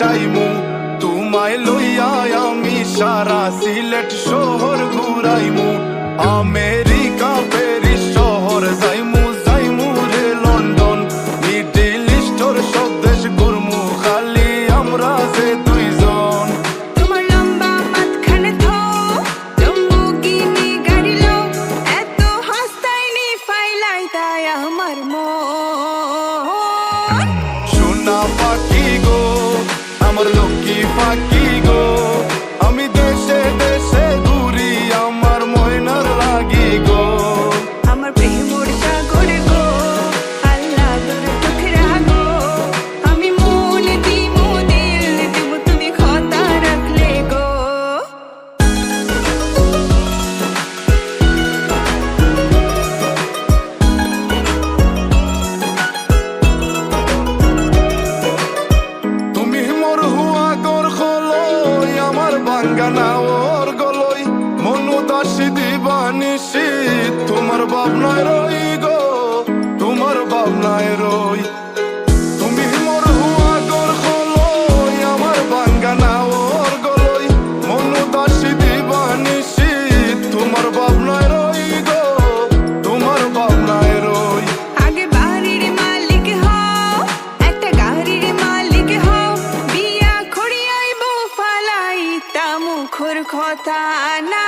কাটাইমু তোমায় লইয়া আমি সারা সিলেট শহর ঘুরাইমু আমেরিকা প্যারিস শহর যাইমু যাইমু রে লন্ডন মিডল ইস্টর সব দেশ ঘুরমু খালি আমরা যে দুইজন তোমার লম্বা মাঝখানে তো লম্বুগিনি গাড়ি লো এত হাসতাইনি ফাইলাই তাই আমার মন সোনা পাখি গো আমার লক্ষ্মী পাখি গো আমি দেশে দেশে ঘুরি আমার ময়নার লাগি গো আমার প্রেমর সাগর গো আল্লাহ তোর টুকরা গো আমি মন দিমু দিল দিমু তুমি কথা রাখলে গো তুমি মোর হুয়া গর খলই আমার বাঙ্গানা ওর গলই মনু দাসী দিবানিসি তোমার ভাবনায় রই গো তোমার ভাবনায় রই তুমি মোর হুয়া গর খলই আমার বাঙ্গানা ওর গলই মনু দাসী দিবানিসি তোমার ভাবনায় রই গো তোমার ভাবনায় রই আগে বাড়ির মালিক হও একটা গাড়ির মালিক হও বিয়া খড়িয়াইবো ফালাই তা মুখর কথা না